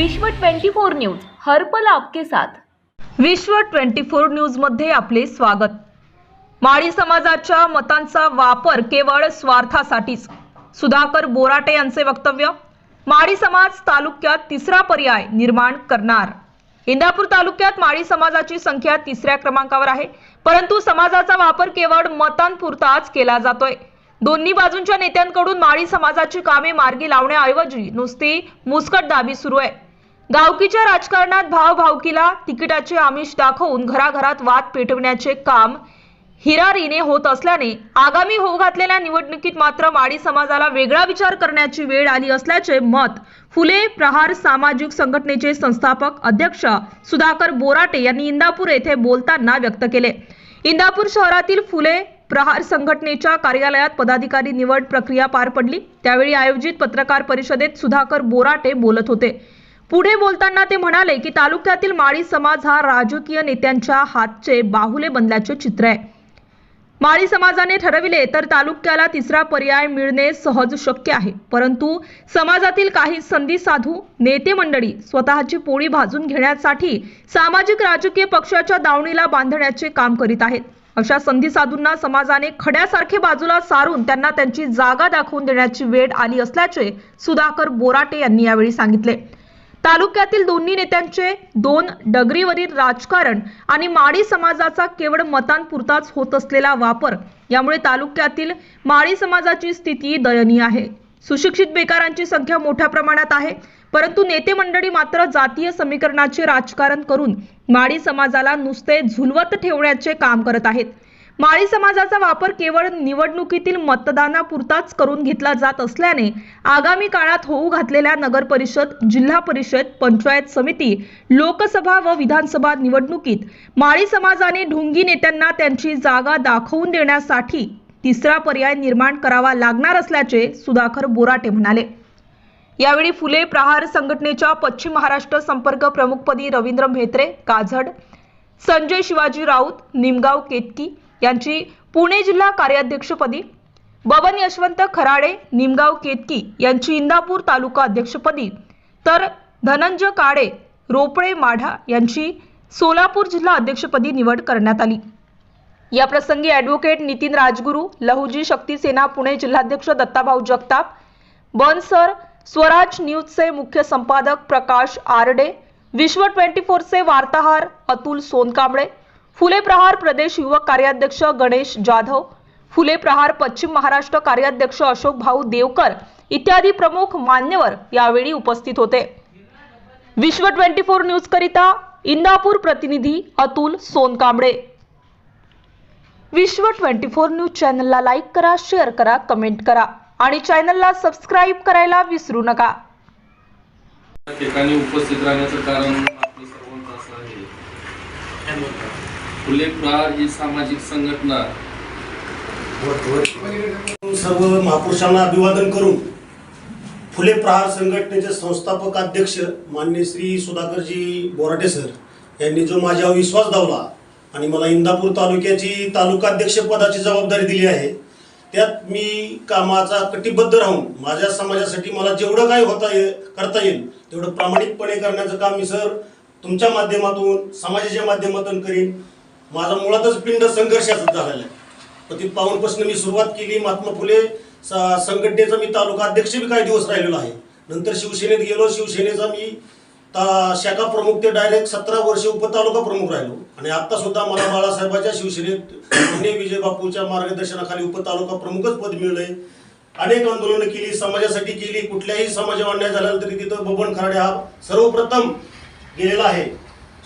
विश्व 24 न्यूज हरपल आपके साथ। विश्व 24 न्यूज मध्ये आपले स्वागत। माळी समाजाच्या मतांचा वापर केवळ स्वार्थासाठीच, सुधाकर बोराटे यांचे वक्तव्य। माळी समाज तालुक्यात तिसरा पर्याय निर्माण करणार। इंदापूर तालुक्यात माळी समाजाची संख्या तिसऱ्या क्रमांकावर आहे, परंतु समाजाचा वापर केवळ मतांपुरताच केला जातोय। दोन्ही बाजूंच्या नेत्यांकडून माळी समाजाची कामे मार्गी लावण्याऐवजी नुसती मुस्कटदाबी सुरू आहे। गावकीच्या राजकारणात भावभावकीला तिकिटाचे आमिष दाखवून घराघरात वाद पेटविण्याचे काम हिरारीने होत असल्याने आगामी होऊ घातलेल्या निवडणुकीत मात्र माळी समाजाला वेगळा विचार करण्याची वेळ आली असल्याचे मत फुले प्रहार सामाजिक संघटनेचे संस्थापक अध्यक्ष सुधाकर बोराटे यांनी इंदापूर येथे बोलताना व्यक्त केले। इंदापूर शहरातील फुले प्रहार संघटनेच्या कार्यालयात पदाधिकारी निवड प्रक्रिया पार पडली। त्यावेळी आयोजित पत्रकार परिषदेत सुधाकर बोराटे बोलत होते। पुढे बोलताना ते म्हणाले की तालुक्यातील माळी समाज हा राजकीय नेत्यांच्या हातचे बाहुले बनल्याचे चित्र आहे। माळी समाजाने ठरविले तर तालुक्याला तिसरा पर्याय मिळणे सहज शक्य आहे, परंतु समाजातील काही संधी साधू नेते मंडळी स्वतःची पोळी भाजून घेण्यासाठी सामाजिक राजकीय पक्षाच्या दावणीला बांधण्याचे काम करीत आहेत। अशा संधी साधूंना समाजाने खड्यासारखे बाजूला सारून त्यांना त्यांची जागा दाखवून देण्याची वेळ आली असल्याचे सुधाकर बोराटे यांनी यावेळी सांगितले। तालुक्यातील दोन्ही नेत्यांचे दोन डगरीवरील राजकारण आणि माळी समाजाचा केवळ मतांपुरताच होत असलेला वापर यामुळे तालुक्यातील माळी समाजाची स्थिती दयनीय आहे। सुशिक्षित बेकारांची संख्या मोठ्या प्रमाणात आहे, परंतु नेते मंडळी मात्र जातीय समीकरणाचे राजकारण करून माळी समाजाला नुसते झुलवत ठेवण्याचे काम करत आहेत। माळी समाजाचा वापर केवळ निवडणुकीतील मतदानापुरताच करून घेतला जात असल्याने आगामी काळात होऊ घातलेल्या नगर परिषद, जिल्हा परिषद, पंचायत समिती, लोकसभा व विधानसभा निवडणुकीत माळी समाजाने ढोंगी नेत्यांना त्यांची जागा दाखवून देण्यासाठी तिसरा पर्याय निर्माण करावा लागणार असल्याचे सुधाकर बोराटे म्हणाले। यावेळी फुले प्रहार संघटनेच्या पश्चिम महाराष्ट्र संपर्क प्रमुखपदी रवींद्र म्हेत्रे काझड, संजय शिवाजी राऊत निमगाव केतकी यांची पुणे जिल्हा कार्याध्यक्षपदी, बबन यशवंत खराडे निमगाव केतकी यांची इंदापूर तालुका अध्यक्षपदी, तर धनंजय काळे रोपळे माढा यांची सोलापूर जिल्हा अध्यक्षपदी निवड करण्यात आली। या प्रसंगी ॲडव्होकेट नितीन राजगुरू, लहुजी शक्ती सेना पुणे जिल्हाध्यक्ष दत्ताभाऊ जगताप, बनसर स्वराज न्यूजचे मुख्य संपादक प्रकाश आरडे, विश्व 24 चे वार्ताहर अतुल सोनकांबळे, फुले प्रहार प्रदेश युवक कार्याध्यक्ष गणेश जाधव, फुले प्रहार पश्चिम महाराष्ट्र कार्याध्यक्ष अशोक भाऊ देवकर इत्यादी प्रमुख मान्यवर यावेळी उपस्थित होते। विश्व 24 न्यूज करिता इंदापूर प्रतिनिधी अतुल सोनकांबळे। विश्व 24 न्यूज चॅनलला लाईक करा, शेअर करा, कमेंट करा आणि चॅनलला सबस्क्राइब करायला विसरू नका। ठिकाणी उपस्थित राहण्याचं कारण आपलं सर्वांचं असं आहे, फुले प्रहार ही सामाजिक संघटना सर्व महापुरुषांना अभिवादन करून फुले प्रहार संघटनेचे संस्थापक अध्यक्ष माननीय श्री सुधाकरजी बोराटे सर यांनी जो माझ्यावर विश्वास दावला आणि मला इंदापूर तालुक्याची तालुकाध्यक्ष पदाची जबाबदारी दिली आहे, त्यात मी कामाचा कटिबद्ध राहून माझ्या समाजासाठी मला जेवढं काही करता येईल तेवढं प्रामाणिकपणे करण्याचं काम मी सर तुमच्या माध्यमातून समाजाच्या माध्यमातून करीन। माझा मुळातच पिंड संघर्षाचा झालेला आहे। पती पाऊलपासून मी सुरुवात केली। महात्मा फुले संघटनेचा मी तालुका अध्यक्ष बी काही दिवस राहिलेलो आहे। नंतर शिवसेनेत गेलो, शिवसेनेचा मी शाखा प्रमुख ते डायरेक्ट 17 वर्ष उपतालुका प्रमुख राहिलो आणि आता सुद्धा मला बाळासाहेबांच्या शिवसेनेत विजय बापूच्या मार्गदर्शनाखाली उपतालुका प्रमुखच पद मिळले। अनेक आंदोलनं केली, समाजासाठी केली। कुठल्याही समाजावर अन्याय झाला तरी तिथं बबन खराडे हा सर्वप्रथम गेलेला आहे।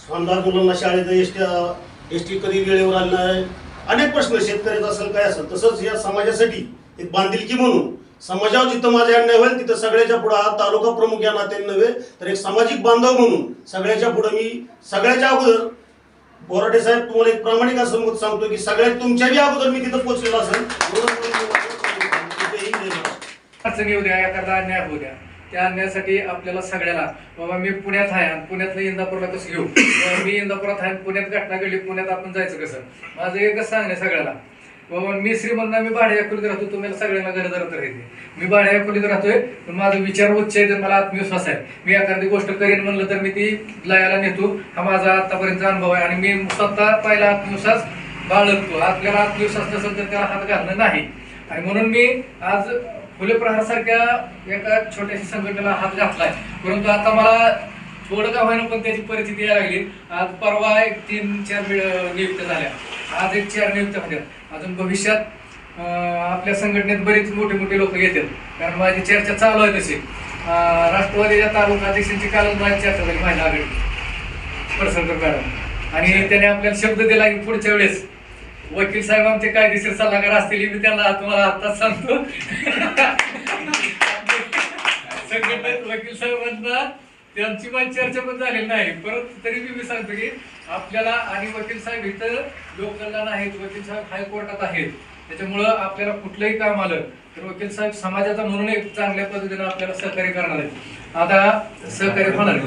स्वामदार मुलांना शाळेत एसटी कधी वेळेवर आली नाही, अनेक प्रश्न शेतकऱ्याचा असेल काय असेल, तसंच या समाजासाठी एक बांधिलकी म्हणून समाजावर जिथं माझे अन्याय होईल तिथं सगळ्याच्या पुढे हा तालुका प्रमुख या नात्याने नव्हे तर एक सामाजिक बांधव म्हणून सगळ्याच्या पुढे मी सगळ्याच्या अगोदर बोराटे साहेब तुम्हाला एक प्रामाणिक असं मत सांगतो की सगळ्यात तुमच्याही अगोदर मी तिथं पोहोचलेलो असेल। अडचणी येऊ द्या, एखादा अन्याय होऊ द्या, त्या अन्यायासाठी आपल्याला सगळ्याला बाबा मी पुण्यात आहे आणि पुण्यातलं इंदापूरला कसं घेऊ, मी इंदापुरात आहे पुण्यात घटना घडली, पुण्यात आपण जायचं कसं, माझं एकच सांगणे सगळ्याला बाबा मी श्रीमंत मी भाड्या खोलीत राहतो, तुम्हाला सगळ्यांना घरदारात राहते, मी भाड्या खोलीत राहतोय, पण माझा विचार उच्च आहे, तर मला आत्मविश्वास आहे, मी एखादी गोष्ट करेन म्हणलं तर मी ती लयाला नेतो. हा माझा आतापर्यंतचा अनुभव आहे आणि मी स्वतः पहिला आत्मविश्वास बाळगतो. आपल्याला आत्मविश्वास नसेल तर त्याला हात घालणं नाही. आणि म्हणून मी आज फुले प्रहार सारख्या एका छोट्याशा संघटनेला हात घातलाय. परंतु आता मला थोडं का होईना पण त्याची परिस्थिती यायला लागली. आज परवा एक 3-4 नियुक्त्या झाल्या, आज एक 4 नियुक्त्या होत्या. अजून भविष्यात आपल्या संघटनेत बरेच मोठे मोठे लोक येतात, कारण माझी चर्चा चालू आहे तशी. राष्ट्रवादीच्या तालुका अध्यक्षांची कालच माझी चर्चा झाली माझ्या आघाडी पडसरकर मॅडम, आणि त्याने आपल्याला शब्द दिला की पुढच्या वेळेस वकील साहेब आमचे कायदेशीर सल्लागार असतील, मी त्यांना तुम्हाला आताच सांगतो. संघटनेत वकील साहेबांना त्यांची माझी चर्चा पण झालेली नाही, परंतु तरी मी सांगतो की आपल्याला, आणि वकील साहेब इथं लोकलला नाहीत, वकील साहेब हायकोर्टात आहेत, त्याच्यामुळं आपल्याला कुठलंही काम आलं तर वकील साहेब समाजाचा म्हणून एक चांगल्या पद्धतीने आपल्याला सहकार्य करणार आहेत. आता सहकार्य होणार आहे.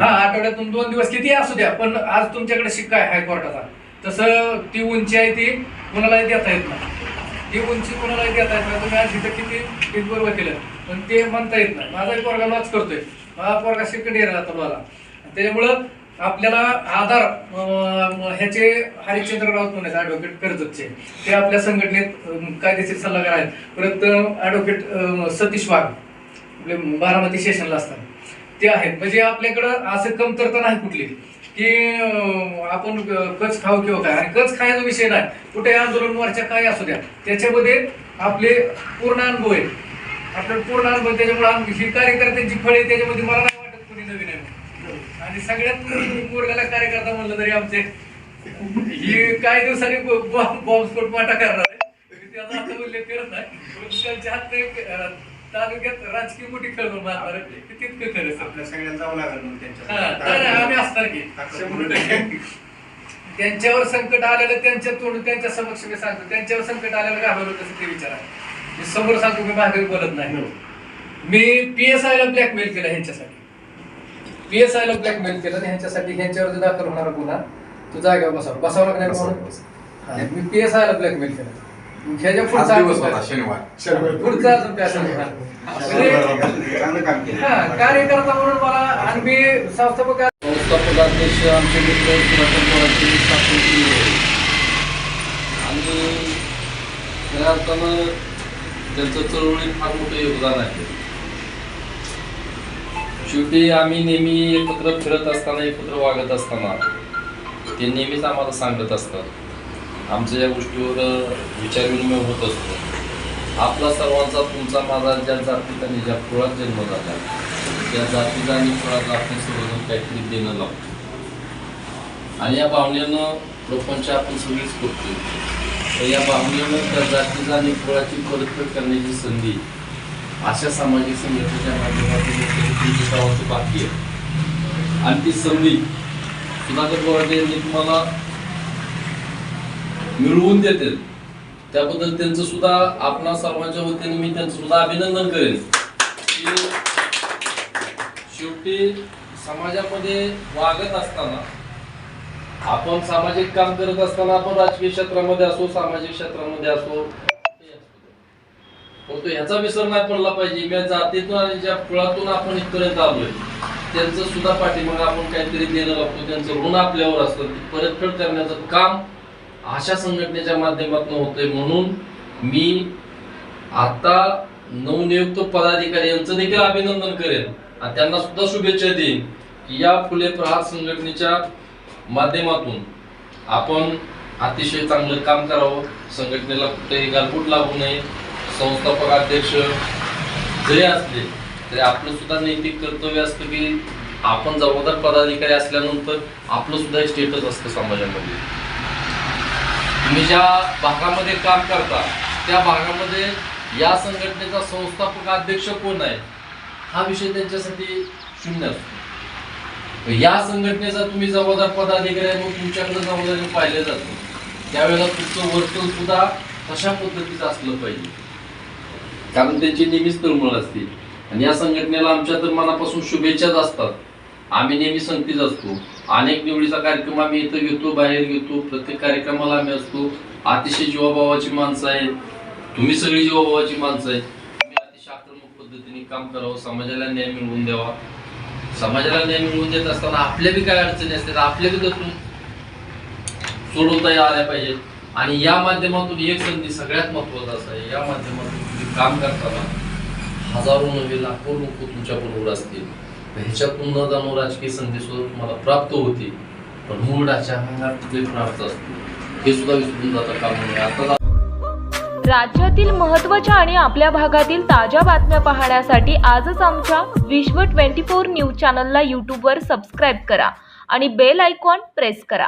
आठवड्यातून 2 दिवस किती असू द्या, पण आज तुमच्याकडे शिक्का आहे हायकोर्टाचा. तसं ती उंची आहे ती कोणालाही देता येत नाही, ती उंची कोणालाही देता येत नाही. तुम्ही आज इथं किती बरोबर केलं पण ते म्हणता येत नाही. माझाही पोरगा लॉच करतोय, माझा पोरगा सेकंड इयर आता मला, त्याच्यामुळं आपल्याला आधार ह्याचे हरिश्चंद्र राऊत म्हणून ॲडव्होकेट कर्जतचे, ते आपल्या संघटनेत कायदेशीर सल्लागार आहेत. परत ॲडव्होकेट सतीश वाघ आपले बारामती सेशनला असतात, ते आहेत. म्हणजे आपल्याकडं असं कमतरता नाही कुठली की आपण कच खाऊ किंवा काय. आणि कच खायचा विषय नाही, कुठे आंदोलन मोर्चा काय असू द्या, त्याच्यामध्ये आपले पूर्ण अनुभव आहे, आपल्याला पूर्ण अनुभव. त्याच्यामुळे ही कार्यकर्त्यांची फळे त्याच्यामध्ये मला नाही वाटत कोणी नवीन आहे. आणि सगळ्यात पोरगाला कार्यकर्ता म्हणलं तरी आमचे ही काही दिवसांनी बॉम्बस्फोट मोठा करणार आहे, त्याचा आता उल्लेख करत नाही, परंतु त्यांच्या हात तालुक्यात राजकीय मोठी खेळ मारणार तितकं खरं आपल्या सगळ्यांना जावं लागेल आम्ही असणार की त्यांच्यावर संकट आलेलं त्यांच्या तोंड त्यांच्या समक्ष मी सांगतो, त्यांच्यावर संकट आलेलं घाबरलं कसं ते विचारा. मी समोर सांगतो, मी मागे बोलत नाही. मी PSI ला ब्लॅकमेल केलं, ह्यांच्यासाठी PSI ला ब्लॅकमेल केलं, ह्यांच्यासाठी ह्यांच्यावर दाखल होणारा गुन्हा तो जागेवर बसावं लागणार म्हणून मी PSI ला ब्लॅकमेल केलं. ह्याच्या पुढचा पुढचा कार्यकर्ता म्हणून मला, आणि मी संस्थापकाध्यक्ष आमचे मित्र स्थापन केली आहे. आणि त्या अर्थानं त्यांचं चळवळीत फार मोठं योगदान आहे. शेवटी आम्ही नेहमी एकत्र फिरत असताना, एकत्र वागत असताना ते नेहमीच आम्हाला सांगत असतात. आमच्या या गोष्टीवर विचारविनिमय होत असतो. आपला सर्वांचा, तुमचा, माझा ज्या जातीचा आणि ज्या कुळात जन्म झाला त्या जातीचा आणि कुळाचा आपण सर्वजण काहीतरी देणं लागतो. आणि या भावनेनं प्रपंच आपण सगळीच करतो. तर या भावनेनं त्या जातीचा आणि कुळाची परतफेड करण्याची संधी अशा सामाजिक संघटनेच्या माध्यमातून बाकी आहे. आणि ती संधी सुधाकर बोराटे यांनी तुम्हाला मिळवून देतील, त्याबद्दल त्यांचं सुद्धा आपणा सर्वांच्या वतीने मी त्यांचं सुद्धा अभिनंदन करेन. की शेवटी समाजामध्ये वागत असताना, आपण सामाजिक काम करत असताना, आपण राजकीय क्षेत्रामध्ये असो, सामाजिक क्षेत्रामध्ये असो, परंतु ह्याचा विसर नाही पडला पाहिजे. मी जातीतून आणि ज्या कुळातून आपण इथपर्यंत आलोय त्यांचं सुद्धा पाठीमागे आपण काहीतरी देणं लागतो. त्यांचं ऋण आपल्यावर असतं, परतफेड करण्याचं काम अशा संघटनेच्या माध्यमातून होतंय. म्हणून मी आता नवनियुक्त पदाधिकारी यांचं देखील अभिनंदन करेन आणि त्यांना सुद्धा शुभेच्छा देईन की या फुले प्रहार संघटनेच्या माध्यमातून आपण अतिशय चांगलं काम करावं. संघटनेला कुठेही गालबोट लागू नये. संस्थापक अध्यक्ष जरी असले तरी आपलं सुद्धा नैतिक कर्तव्य असतं की आपण जबाबदार पदाधिकारी असल्यानंतर आपलं सुद्धा स्टेटस असतं समाजामध्ये. तुम्ही ज्या भागामध्ये काम करता त्या भागामध्ये या संघटनेचा संस्थापक अध्यक्ष कोण आहे हा विषय त्यांच्यासाठी शून्य असतो. या संघटनेचा तुम्ही जबाबदार पदाधिकारी आहे, मग तुमच्याकडे जबाबदारी पाहिलं जातं. त्यावेळेला तुमचं वर्तन सुद्धा तशा पद्धतीचं असलं पाहिजे, कारण त्यांची नेहमीच तळमळ असते. आणि या संघटनेला आमच्या तर मनापासून शुभेच्छाच असतात. आम्ही नेहमी संगतीच असतो. अनेक निवडीचा कार्यक्रम आम्ही इथं घेतो, बाहेर घेतो, प्रत्येक कार्यक्रमाला आम्ही असतो. अतिशय जीवाभावाची माणसं आहेत. तुम्ही सगळी जीवाभावाची माणसं आहेत. तुम्ही अतिशय आक्रमक पद्धतीने काम करावं, समाजाला न्याय मिळवून द्यावा. समाजाला न्याय मिळवून देत असताना आपल्या बी काय अडचणी असतात, आपल्या बी त्यातून सोडवता आल्या पाहिजेत. आणि या माध्यमातून एक संधी सगळ्यात महत्वाचा असा आहे, या माध्यमातून तुम्ही काम करताना हजारो नव्हे लाखो लोक तुमच्या बरोबर असतील. ह्याच्यातून न जाणून राजकीय संधी सुद्धा तुम्हाला प्राप्त होती, पण मूळ राजकारणात तुझे प्राप्त असतो हे सुद्धा विसरून जाता कामा नये. आता राज्यातील महत्त्वाच्या आणि आपल्या भागातील ताज्या बातम्या पाहण्यासाठी आजच आमच्या विश्व 24 न्यूज चॅनलला यूट्यूबवर सबस्क्राईब करा आणि बेल आयकॉन प्रेस करा.